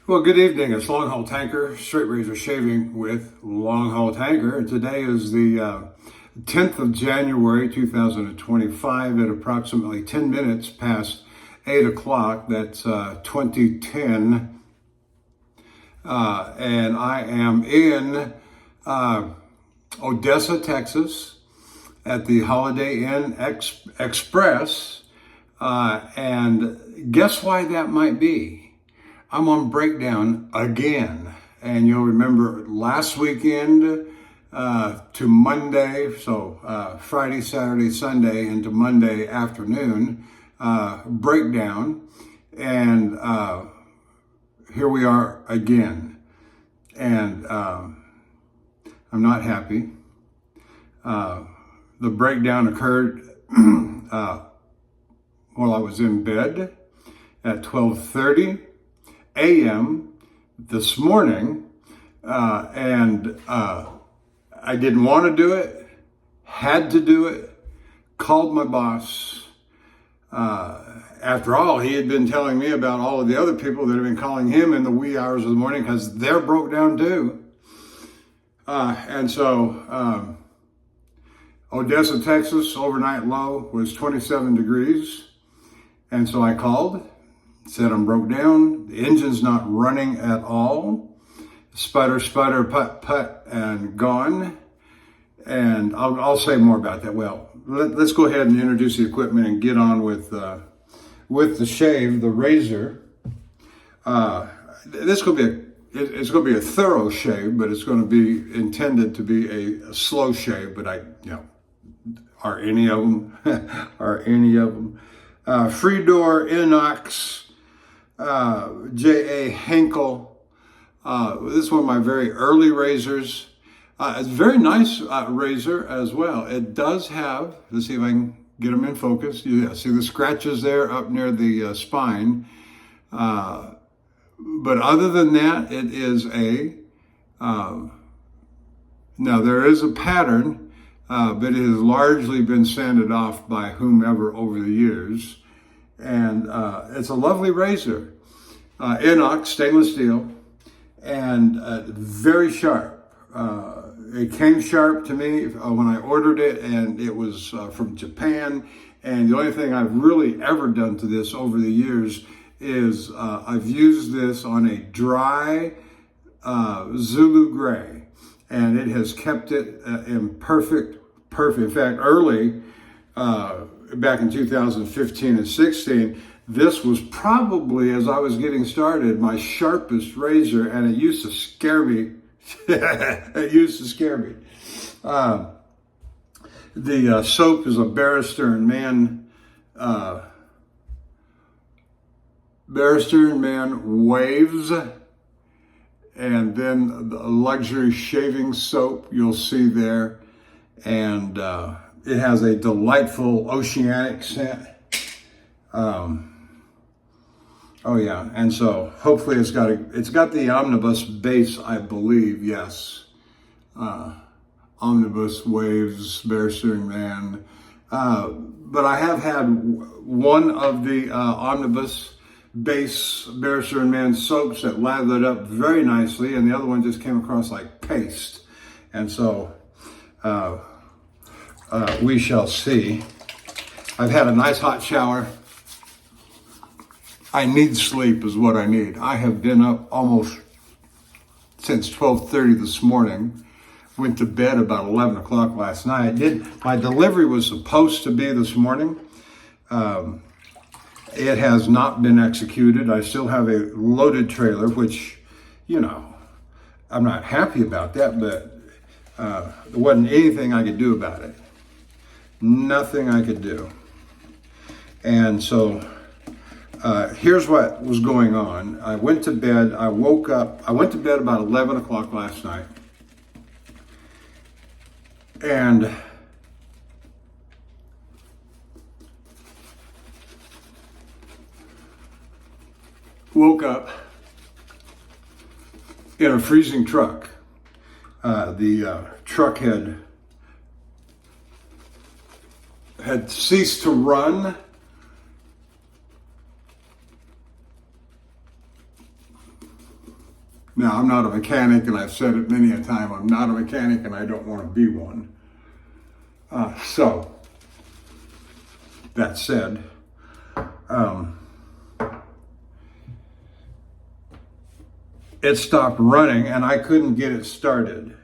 Well, good evening. It's Longhaultanker, straight razor shaving with Longhaultanker. And today is the 10th of January, 2025 at approximately 10 minutes past 8 o'clock. That's 2010. And I am in Odessa, Texas at the Holiday Inn Express. And guess why that might be? I'm on breakdown again. And you'll remember last weekend to Monday, so Friday, Saturday, Sunday into Monday afternoon, breakdown. And here we are again. And I'm not happy. The breakdown occurred while I was in bed at 12:30 a.m. this morning, and I didn't want to do it, had to do it, called my boss. After all, he had been telling me about all of the other people that have been calling him in the wee hours of the morning because they're broke down too. And so Odessa, Texas, overnight low was 27 degrees. And so I called. Said I'm broke down, the engine's not running at all, sputter, sputter, putt, putt, and gone. And I'll say more about that. Well, let's go ahead and introduce the equipment and get on with the shave, the razor. It's going to be a thorough shave, but it's going to be intended to be a slow shave. But are any of them? Are any of them? Free door inox. J.A. Henkel. This is one of my very early razors. It's a very nice razor as well. It does have, let's see if I can get them in focus. You see the scratches there up near the spine. But other than that, it is now there is a pattern, but it has largely been sanded off by whomever over the years. And it's a lovely razor, inox, stainless steel, and very sharp. It came sharp to me when I ordered it, and it was from Japan. And the only thing I've really ever done to this over the years is I've used this on a dry Zulu gray, and it has kept it in perfect. In fact, early, back in 2015 and 16, this was probably, as I was getting started, my sharpest razor, and it used to scare me. It used to scare me. The soap is a Barrister and Man Waves, and then the luxury shaving soap you'll see there, and it has a delightful oceanic scent. Oh yeah, and so hopefully it's got the omnibus base, I believe. Yes, omnibus waves, Barrister Man. But I have had one of the omnibus base Barrister Man soaps that lathered up very nicely, and the other one just came across like paste. And so we shall see. I've had a nice hot shower. I need sleep is what I need. I have been up almost since 12:30 this morning. Went to bed about 11 o'clock last night. My delivery was supposed to be this morning. It has not been executed. I still have a loaded trailer, which, I'm not happy about that, but there wasn't anything I could do about it. Nothing I could do. And so here's what was going on. I went to bed. I went to bed about 11 o'clock last night. And woke up in a freezing truck. The truck had ceased to run. Now, I'm not a mechanic, and I've said it many a time, I'm not a mechanic and I don't want to be one. So, that said, it stopped running and I couldn't get it started,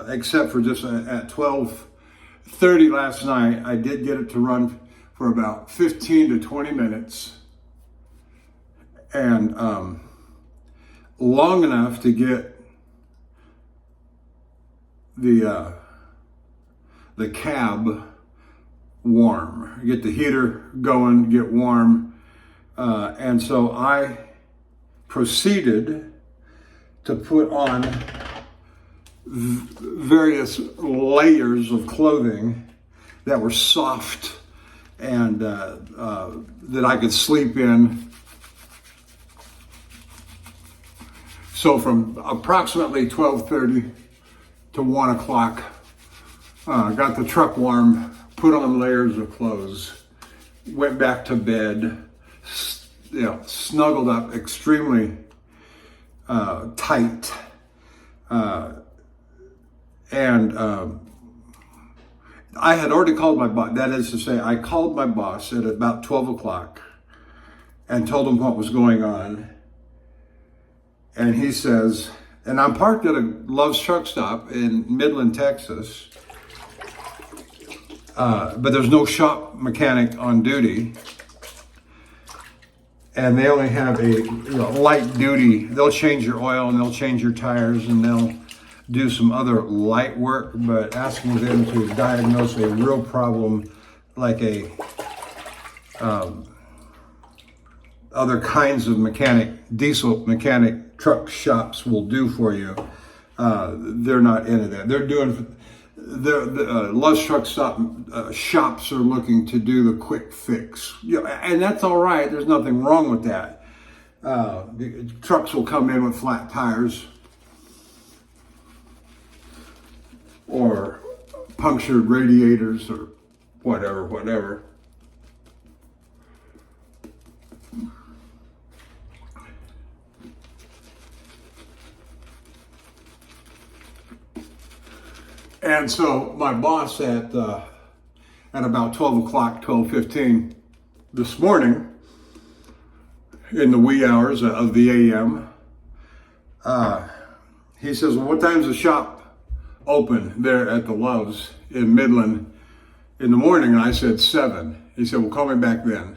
except for just at 12:30 last night, I did get it to run for about 15 to 20 minutes, and long enough to get the cab warm, get the heater going, get warm, and so I proceeded to put on various layers of clothing that were soft and that I could sleep in. So from approximately 12:30 to 1 o'clock, got the truck warm, put on layers of clothes, went back to bed, snuggled up extremely tight, and I had already called my boss. That is to say, I called my boss at about 12 o'clock and told him what was going on. And he says, and I'm parked at a Love's truck stop in Midland, Texas, but there's no shop mechanic on duty. And they only have a light duty. They'll change your oil and they'll change your tires and they'll do some other light work, but asking them to diagnose a real problem like other kinds of diesel mechanic truck shops will do for you, they're not into that. They're doing, Love's truck stop shops are looking to do the quick fix, and that's all right. There's nothing wrong with that. The trucks will come in with flat tires or punctured radiators or whatever. And so my boss at about 12 o'clock, 12:15 this morning, in the wee hours of the AM, he says, well, what time's the shop open there at the Love's in Midland in the morning? And I said 7. He said, well, call me back then.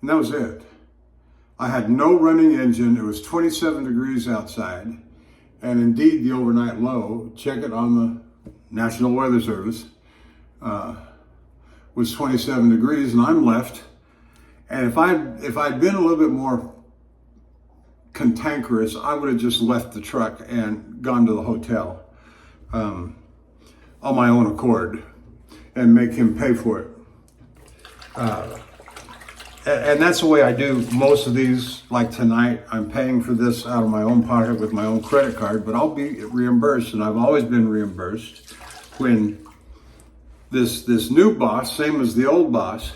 And that was it. I had no running engine. It was 27 degrees outside. And indeed, the overnight low, check it on the National Weather Service, was 27 degrees, and I'm left. And if I'd been a little bit more cantankerous, I would have just left the truck and gone to the hotel on my own accord and make him pay for it. And that's the way I do most of these. Like tonight, I'm paying for this out of my own pocket with my own credit card, but I'll be reimbursed, and I've always been reimbursed. When this new boss, same as the old boss,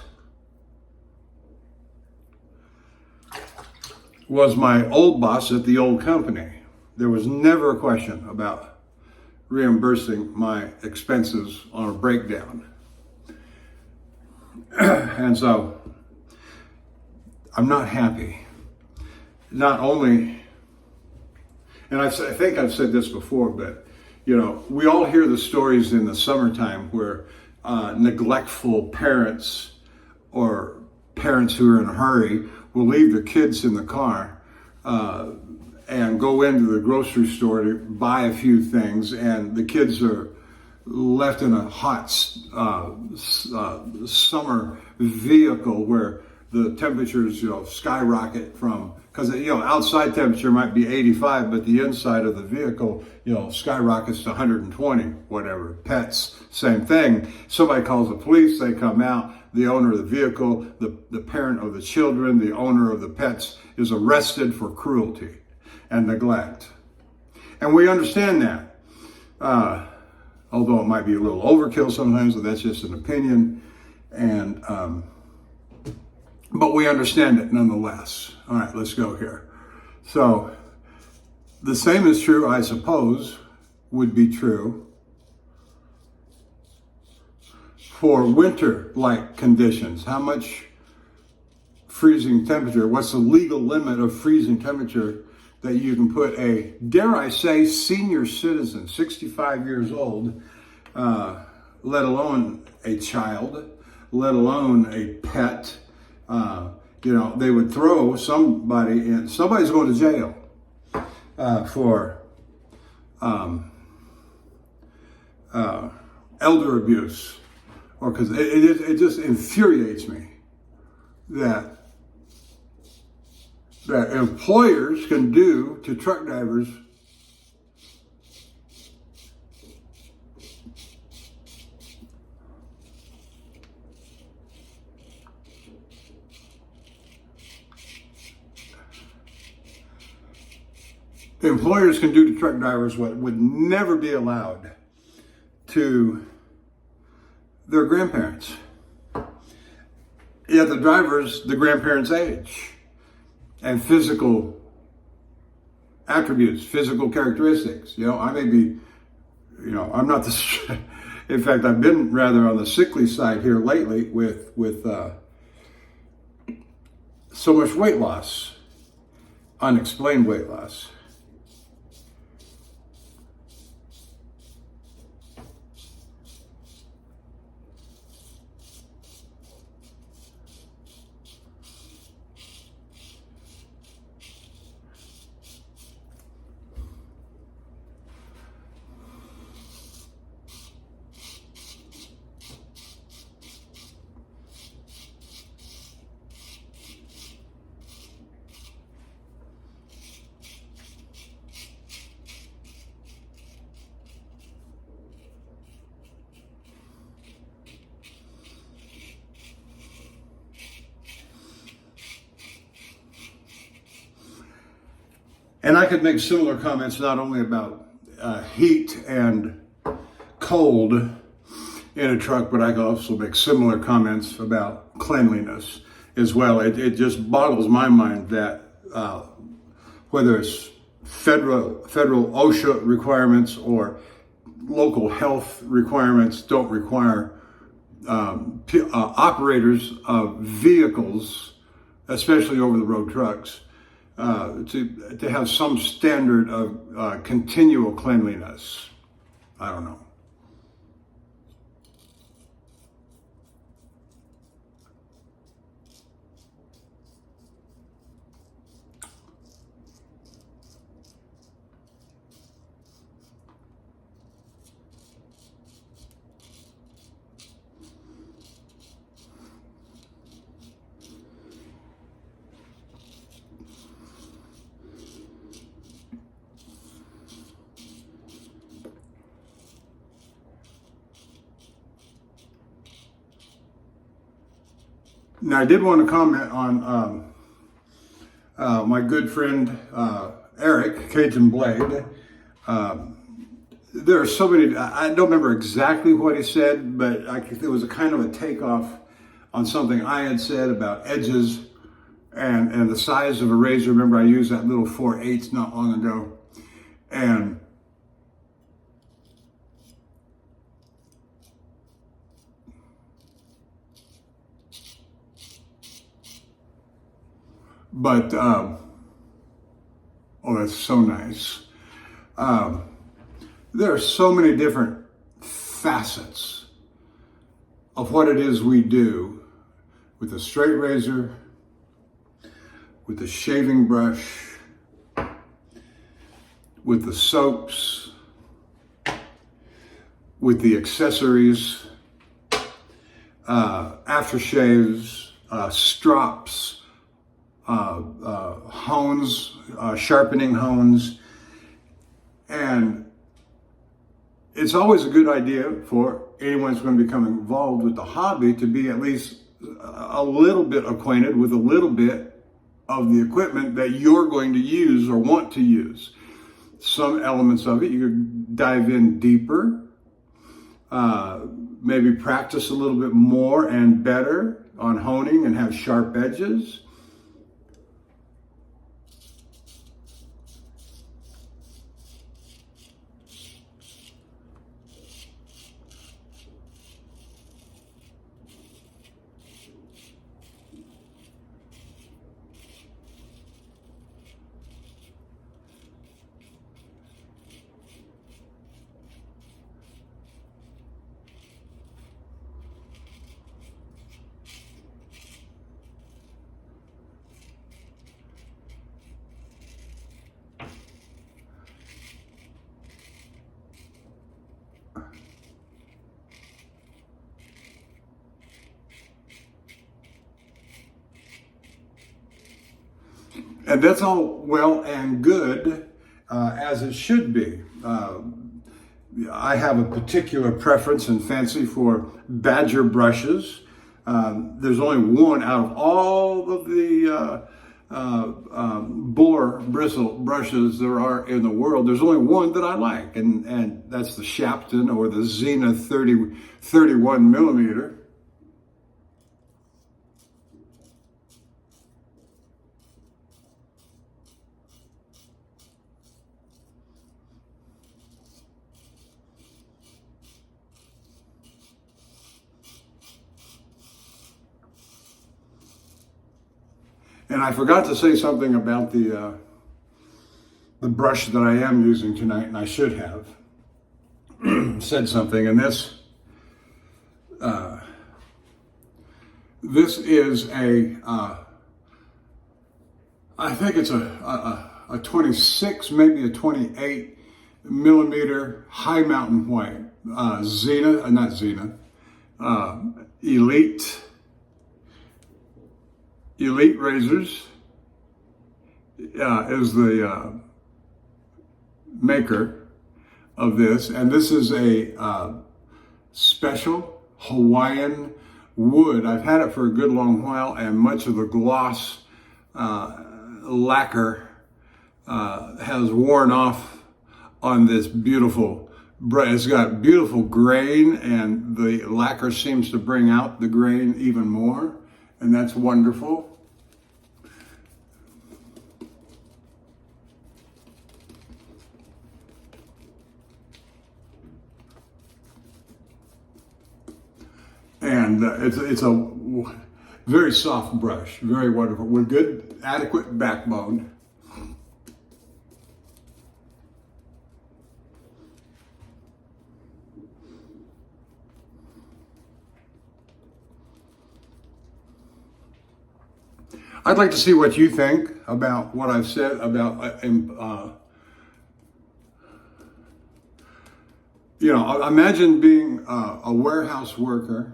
was my old boss at the old company, there was never a question about reimbursing my expenses on a breakdown. And so I'm not happy. Not only, and I think I've said this before, but we all hear the stories in the summertime where neglectful parents or parents who are in a hurry will leave their kids in the car and go into the grocery store to buy a few things, and the kids are left in a hot summer vehicle where the temperatures skyrocket from, because outside temperature might be 85, but the inside of the vehicle skyrockets to 120, whatever. Pets, same thing. Somebody calls the police, they come out, the owner of the vehicle, the parent of the children, the owner of the pets is arrested for cruelty and neglect. And we understand that, although it might be a little overkill sometimes, but that's just an opinion. And but we understand it nonetheless. All right, let's go here. So The same is true, I suppose, would be true for winter-like conditions. How much freezing temperature, what's the legal limit of freezing temperature that you can put a, dare I say, senior citizen, 65 years old, let alone a child, let alone a pet, they would throw somebody in, somebody's going to jail for elder abuse, or because it just infuriates me that employers can do to truck drivers what would never be allowed to their grandparents. Yet the driver's the grandparents' age and physical attributes, physical characteristics. I may be, I'm not the, in fact, I've been rather on the sickly side here lately with so much weight loss, unexplained weight loss. And I could make similar comments not only about heat and cold in a truck, but I could also make similar comments about cleanliness as well. It just boggles my mind that whether it's federal OSHA requirements or local health requirements don't require operators of vehicles, especially over-the-road trucks, to have some standard of continual cleanliness. I don't know. Now, I did want to comment on my good friend Eric, Cajun Blade. There are so many, I don't remember exactly what he said, but it was a kind of a takeoff on something I had said about edges and the size of a razor. Remember, I used that little 4/8 not long ago. But, oh, that's so nice. There are so many different facets of what it is we do with the straight razor, with the shaving brush, with the soaps, with the accessories, aftershaves, strops, hones, sharpening hones. And it's always a good idea for anyone who's going to become involved with the hobby to be at least a little bit acquainted with a little bit of the equipment that you're going to use or want to use. Some elements of it, you could dive in deeper, maybe practice a little bit more and better on honing and have sharp edges. And that's all well and good, as it should be. I have a particular preference and fancy for Badger brushes. There's only one out of all of the boar bristle brushes there are in the world. There's only one that I like, and that's the Shapton or the Zenith 31 millimeter. And I forgot to say something about the brush that I am using tonight, and I should have said something. And this is I think it's a 26, maybe a 28 millimeter high mountain white Elite Razors is the maker of this, and this is a special Hawaiian wood. I've had it for a good long while, and much of the gloss lacquer has worn off on this beautiful brush. It's got beautiful grain, and the lacquer seems to bring out the grain even more, and that's wonderful. And it's a very soft brush, very wonderful, with good, adequate backbone. I'd like to see what you think about what I've said about, imagine being a warehouse worker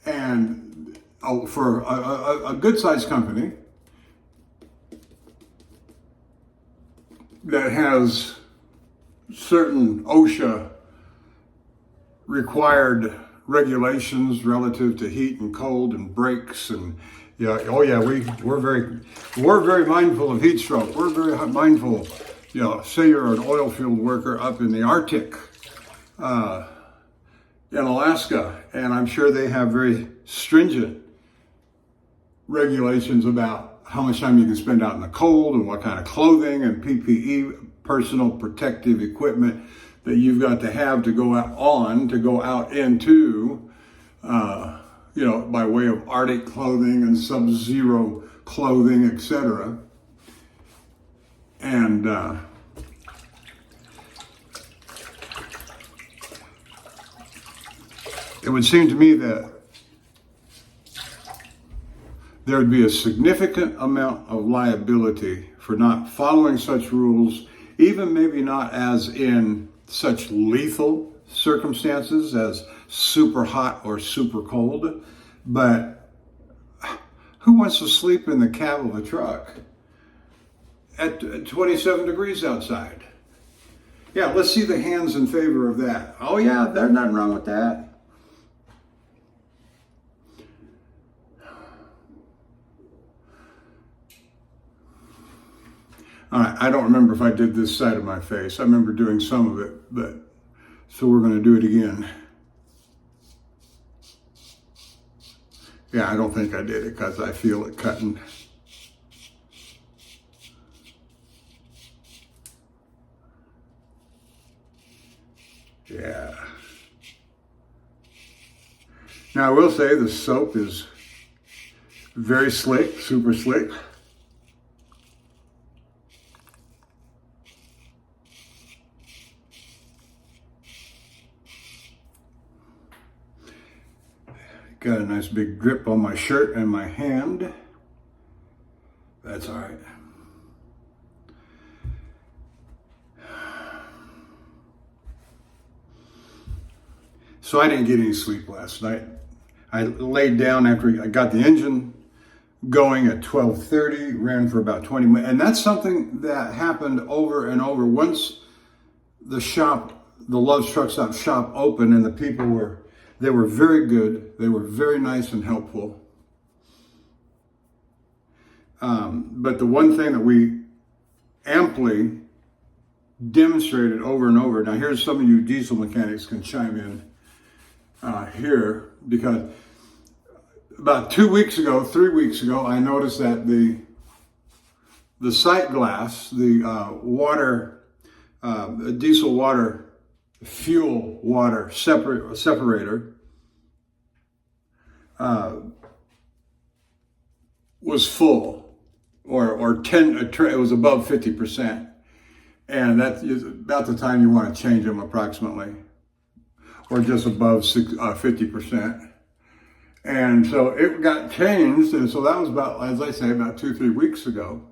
and for a good-sized company that has certain OSHA required regulations relative to heat and cold and brakes, and we're very mindful of heat stroke. We're very mindful. Say you're an oil field worker up in the Arctic, in Alaska, and I'm sure they have very stringent regulations about how much time you can spend out in the cold and what kind of clothing and PPE, personal protective equipment, that you've got to have to go out into, by way of Arctic clothing and sub-zero clothing, etc. And it would seem to me that there would be a significant amount of liability for not following such rules, even maybe not as in such lethal circumstances as super hot or super cold, but who wants to sleep in the cab of a truck at 27 degrees outside? Yeah, let's see the hands in favor of that. Oh yeah, there's nothing wrong with that. All right, I don't remember if I did this side of my face. I remember doing some of it, so we're going to do it again. Yeah, I don't think I did it because I feel it cutting. Yeah. Now I will say the soap is very slick, super slick. Got a nice big grip on my shirt and my hand. That's all right. So I didn't get any sleep last night. I laid down after I got the engine going at 12:30, ran for about 20 minutes. And that's something that happened over and over. Once the Love's Truck Stop shop opened, and the people were very good. They were very nice and helpful. But the one thing that we amply demonstrated over and over. Now, here's some of you diesel mechanics can chime in here, because about 3 weeks ago, I noticed that the sight glass, the diesel water, fuel water separator was full, or 10. It was above 50%. And that is about the time you want to change them, approximately, or just above 50%. And so it got changed, and so that was about, as I say, about 2-3 weeks ago.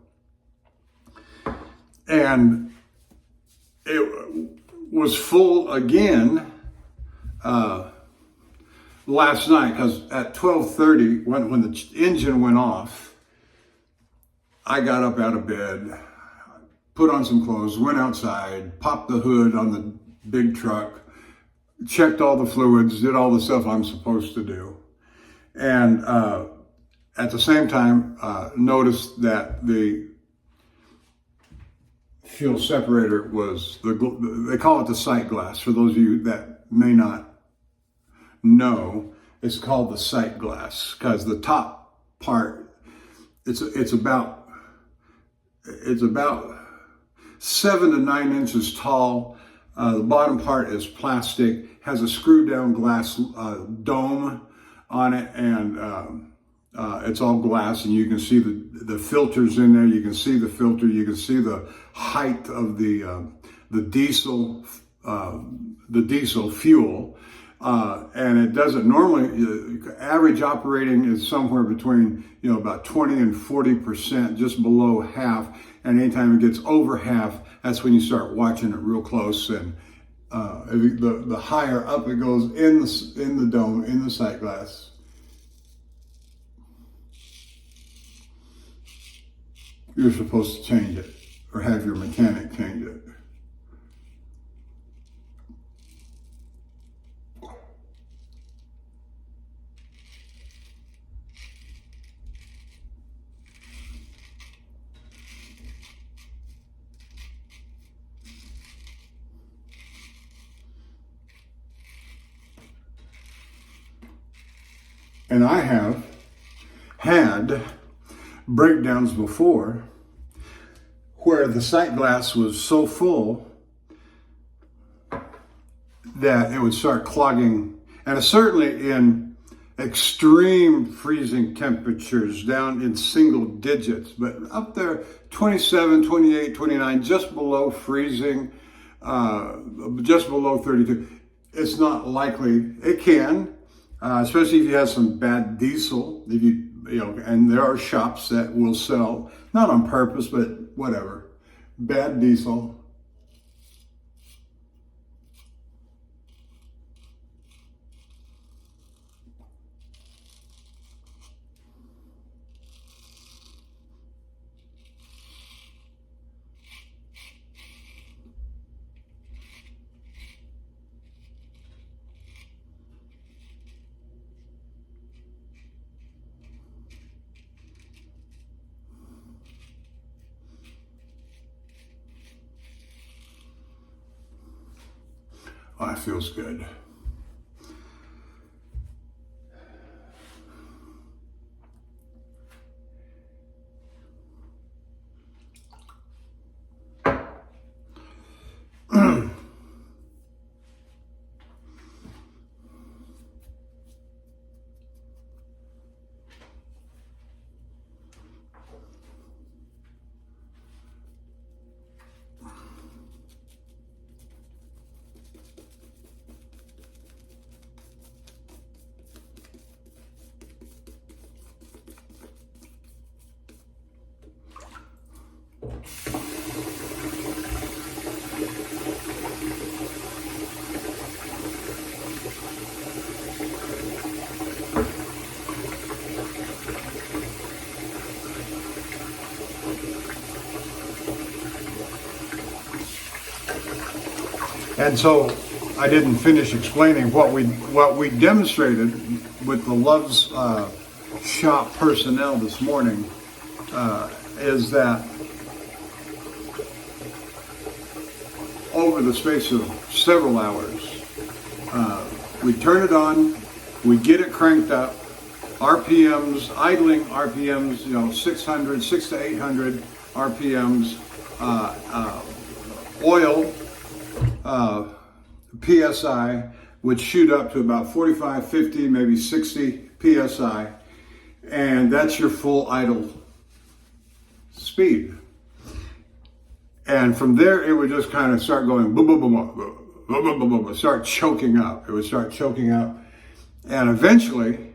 And it was full again last night, because at 12:30, when the engine went off, I got up out of bed, put on some clothes, went outside, popped the hood on the big truck, checked all the fluids, did all the stuff I'm supposed to do. And at the same time, noticed that the fuel separator was, they call it the sight glass. For those of you that may not know, it's called the sight glass, because the top part, it's about 7 to 9 inches tall. The bottom part is plastic, has a screw down glass dome on it, and it's all glass, and you can see the filters in there. You can see the filter. You can see the height of the diesel fuel, and it doesn't normally. Average operating is somewhere between about 20 and 40%, just below half. And anytime it gets over half, that's when you start watching it real close. And the higher up it goes in the dome, in the sight glass, you're supposed to change it, or have your mechanic change it. And I have had breakdowns before where the sight glass was so full that it would start clogging. And certainly in extreme freezing temperatures, down in single digits, but up there 27, 28, 29, just below freezing, just below 32, it's not likely. It can. Especially if you have some bad diesel, and there are shops that will sell, not on purpose, but whatever, bad diesel. Oh, that feels good. And so I didn't finish explaining what we demonstrated with the Love's shop personnel this morning is that over the space of several hours, we turn it on, we get it cranked up, RPMs, idling RPMs, 600, 6 to 800 RPMs, oil, PSI would shoot up to about 45, 50, maybe 60 PSI, and that's your full idle speed. And from there, it would just kind of start going boom, boom, boom, boom, boom, boom, boom, boom, start choking up. It would start choking up. And eventually,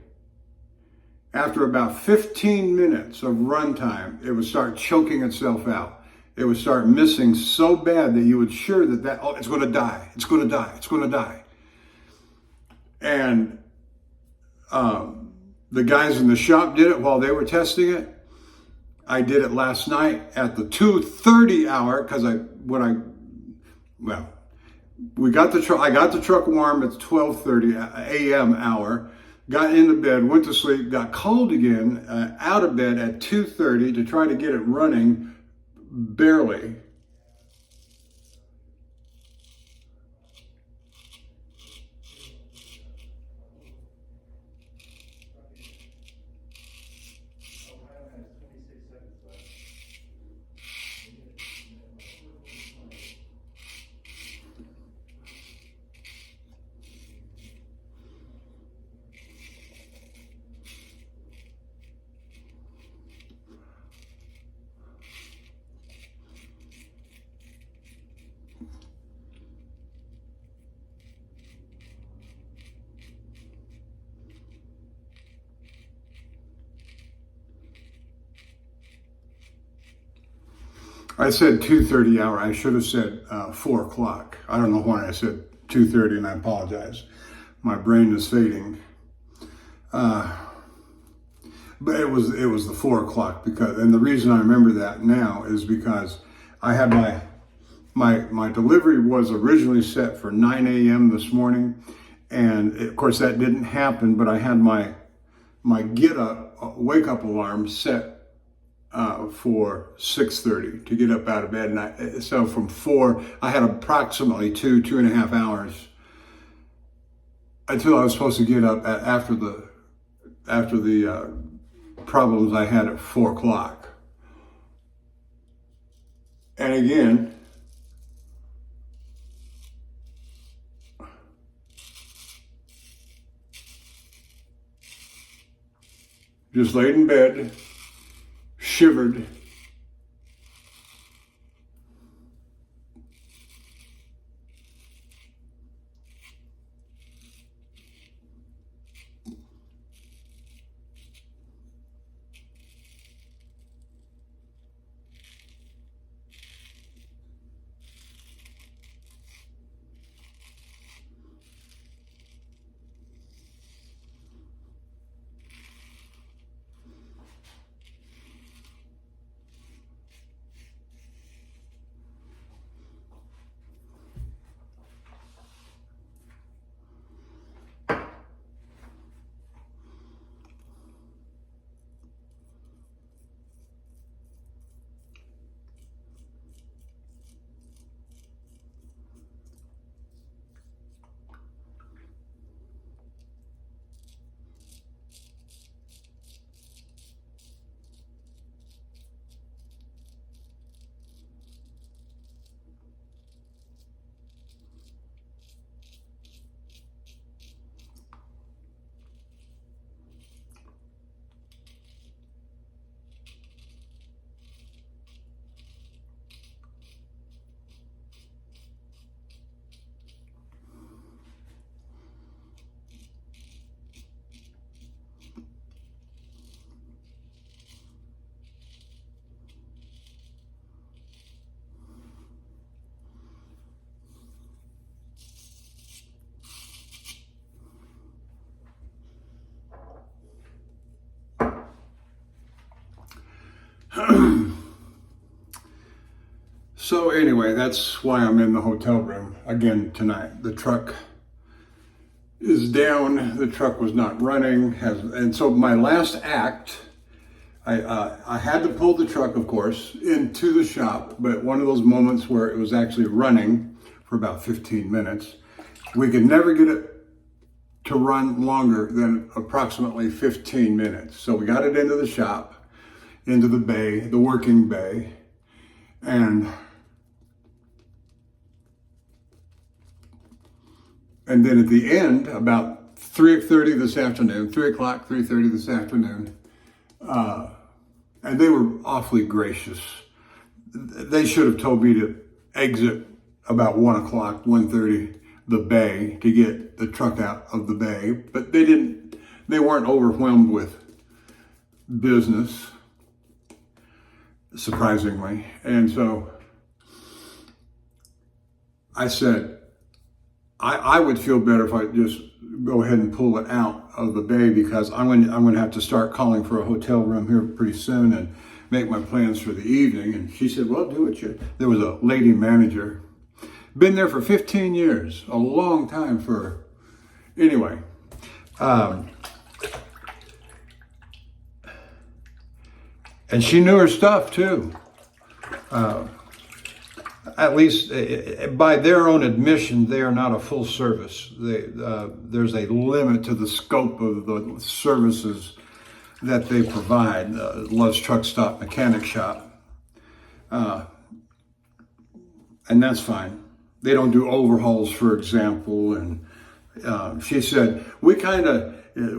after about 15 minutes of runtime, it would start choking itself out. It would start missing so bad that you would sure that it's going to die. It's going to die. It's going to die. And the guys in the shop did it while they were testing it. I did it last night at the 2:30 hour because I got the truck. I got the truck warm at 12:30 a.m. hour. Got into bed, went to sleep, got called again out of bed at 2:30 to try to get it running, barely. I said 2:30 hour. I should have said 4 o'clock. I don't know why I said 2:30, and I apologize. My brain is fading. But it was the 4 o'clock and the reason I remember that now is because I had my delivery was originally set for 9 a.m. this morning, and of course that didn't happen. But I had my wake up alarm set for 6:30 to get up out of bed. And so from 4, I had approximately 2.5 hours until I was supposed to get up after the problems I had at 4 o'clock. And again, just laid in bed, shivered. So anyway, that's why I'm in the hotel room again tonight. The truck is down. The truck was not running, and so my last act, I had to pull the truck, of course, into the shop. But one of those moments where it was actually running for about 15 minutes, we could never get it to run longer than approximately 15 minutes. So we got it into the shop, into the bay, the working bay, and then at the end, about 3:30 this afternoon, 3 o'clock, 3:30 this afternoon, and they were awfully gracious. They should have told me to exit about 1 o'clock, 1:30, the bay to get the truck out of the bay, but they didn't. They weren't overwhelmed with business, surprisingly. And so I said, I would feel better if I just go ahead and pull it out of the bay, because I'm going to have to start calling for a hotel room here pretty soon and make my plans for the evening. And she said, well, do what you. There was a lady manager, been there for 15 years, a long time for her. Anyway, and she knew her stuff too. At least by their own admission, they are not a full service. There's a limit to the scope of the services that they provide. Love's Truck Stop Mechanic Shop. And that's fine. They don't do overhauls, for example. And she said, we kind of, the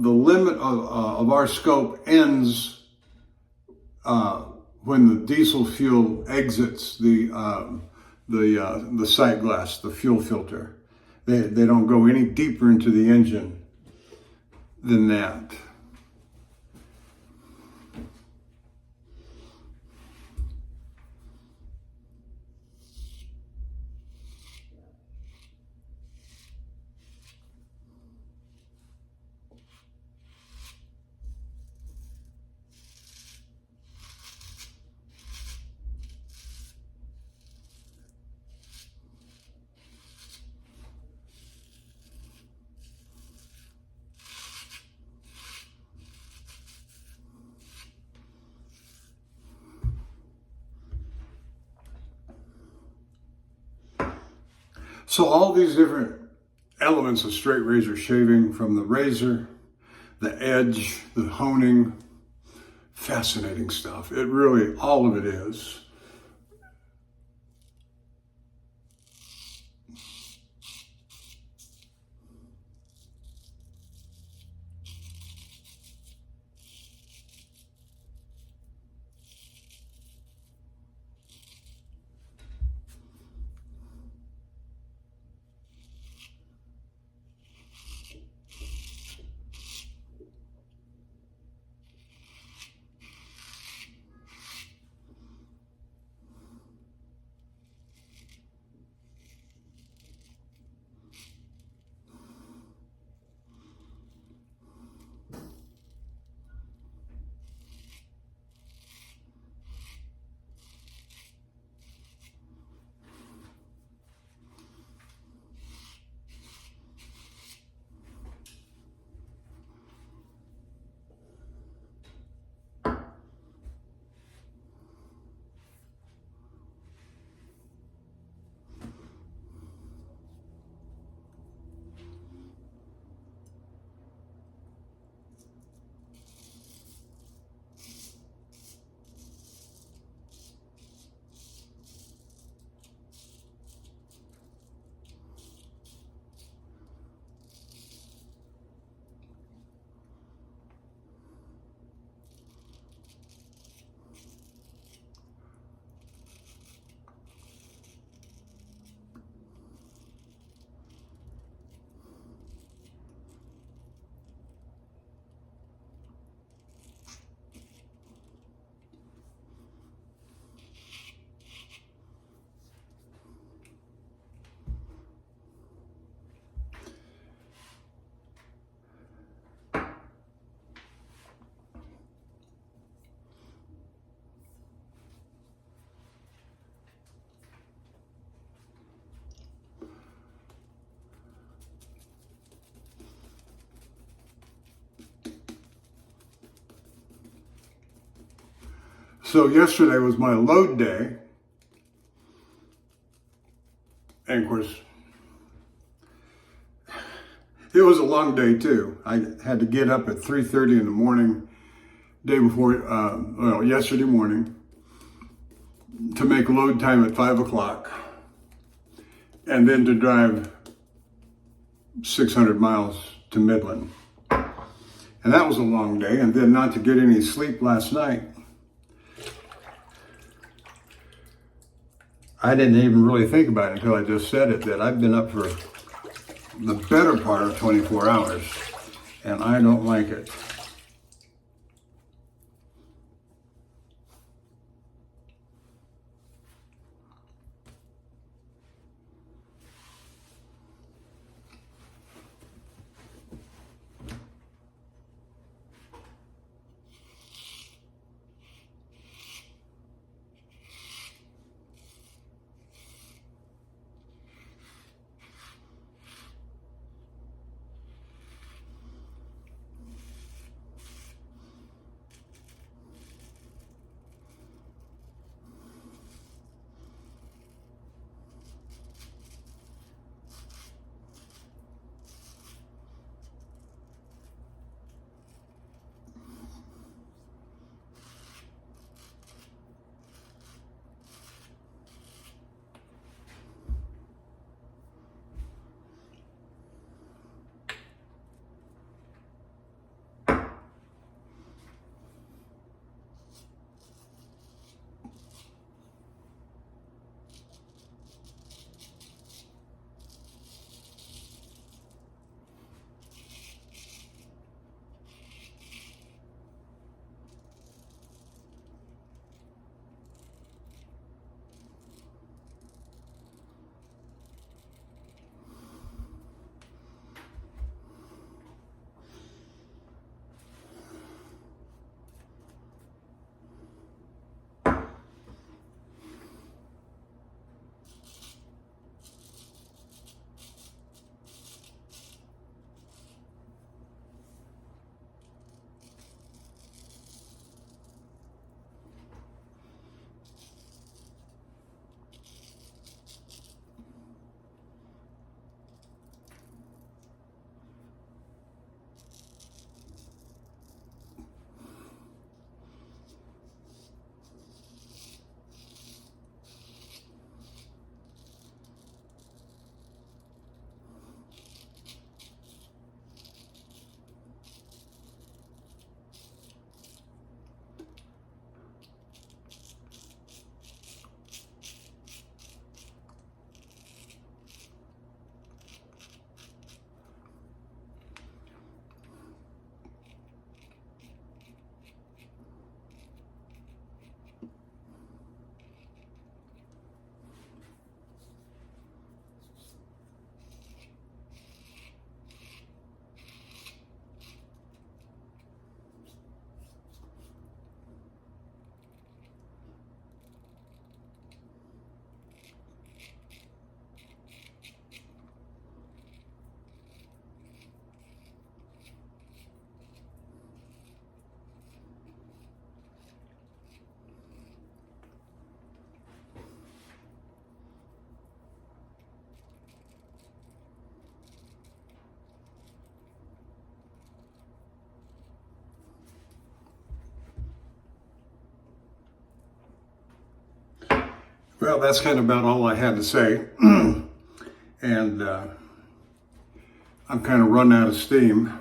limit of our scope ends when the diesel fuel exits the sight glass, the fuel filter. They don't go any deeper into the engine than that. So all these different elements of straight razor shaving, from the razor, the edge, the honing, fascinating stuff. It really, all of it is. So yesterday was my load day. And of course, it was a long day too. I had to get up at 3:30 in the morning, yesterday morning, to make load time at 5 o'clock, and then to drive 600 miles to Midland. And that was a long day, and then not to get any sleep last night. I didn't even really think about it until I just said it, that I've been up for the better part of 24 hours, and I don't like it. Well, that's kind of about all I had to say. And I'm kind of run out of steam.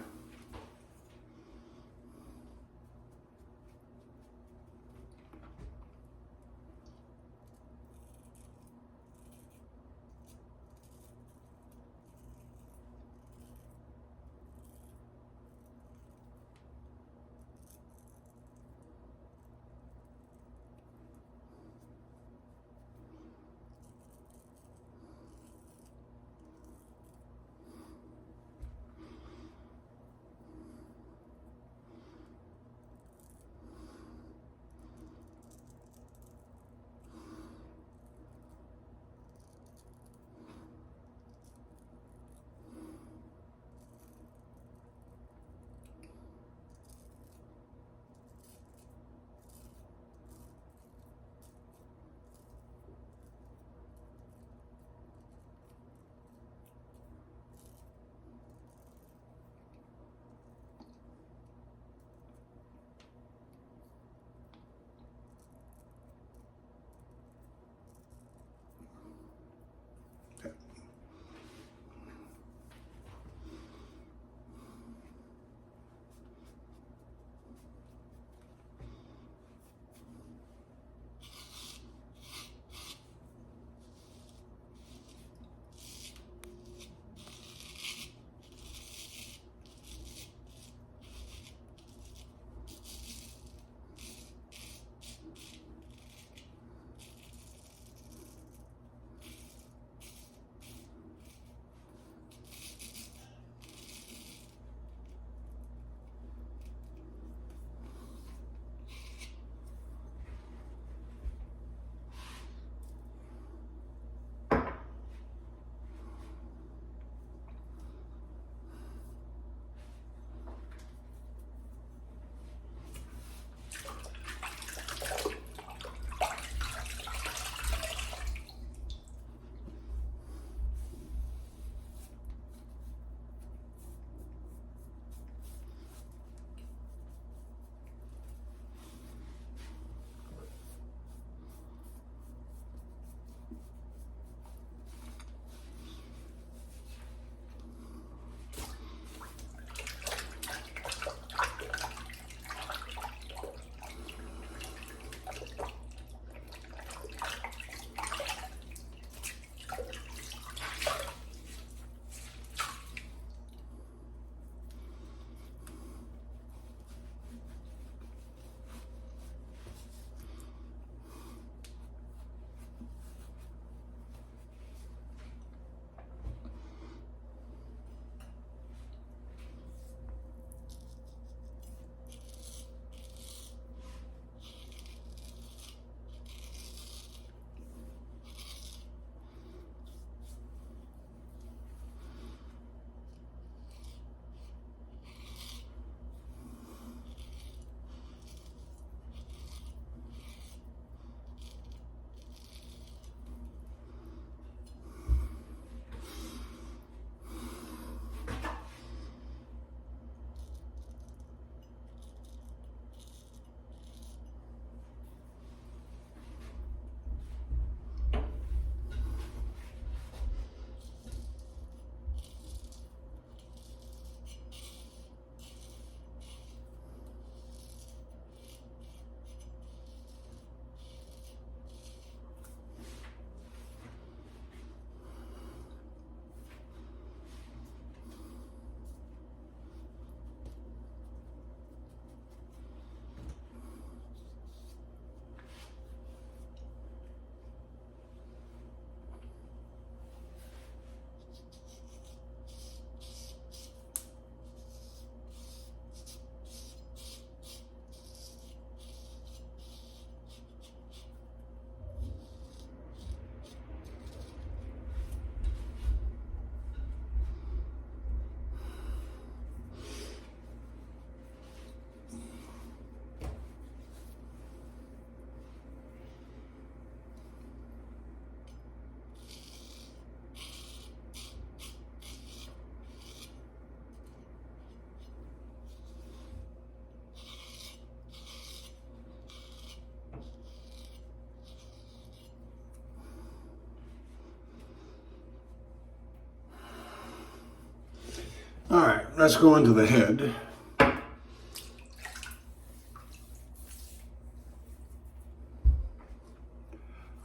let's go into the head.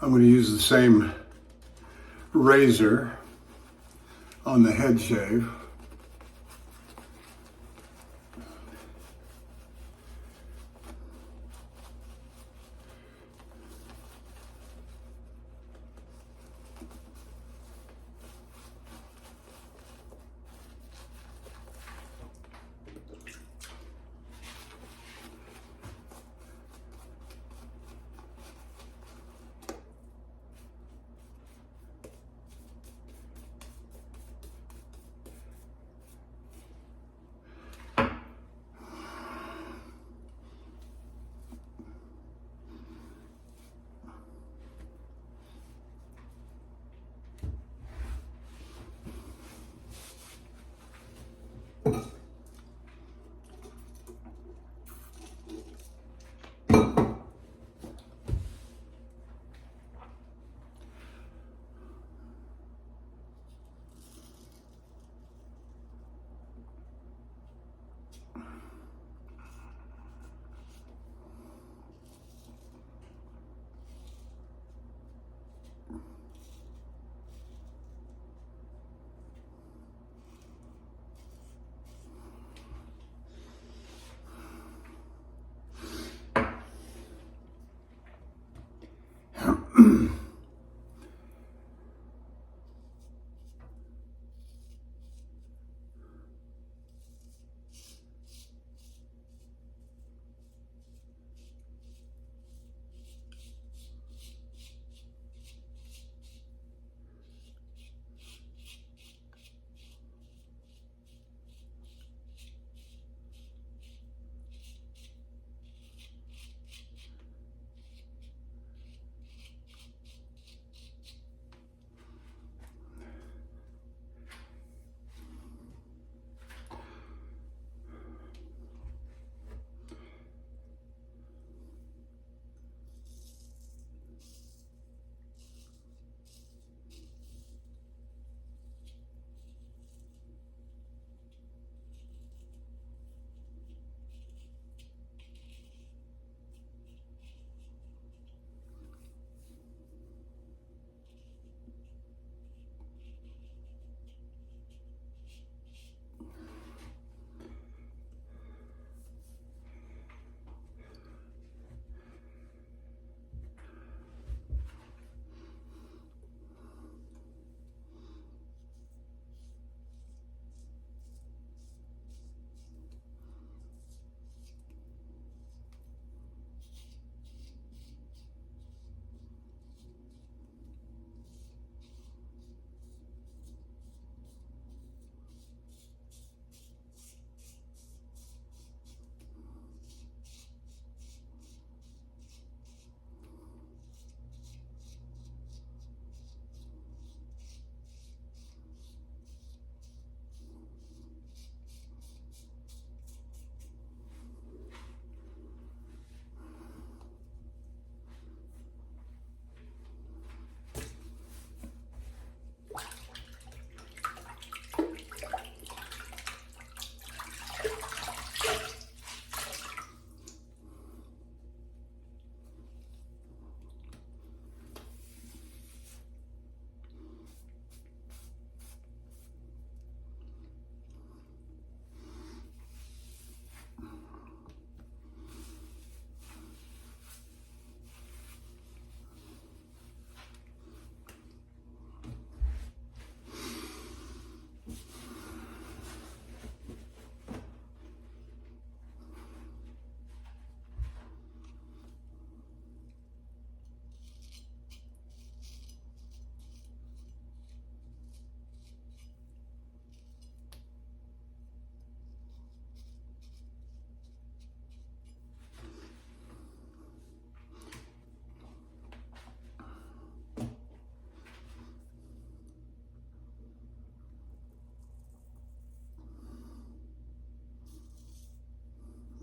I'm going to use the same razor on the head shave.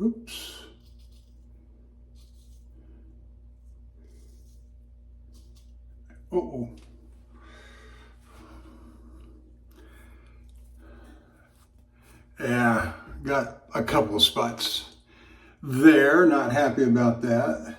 Oops. Uh-oh. Yeah, got a couple of spots there. Not happy about that.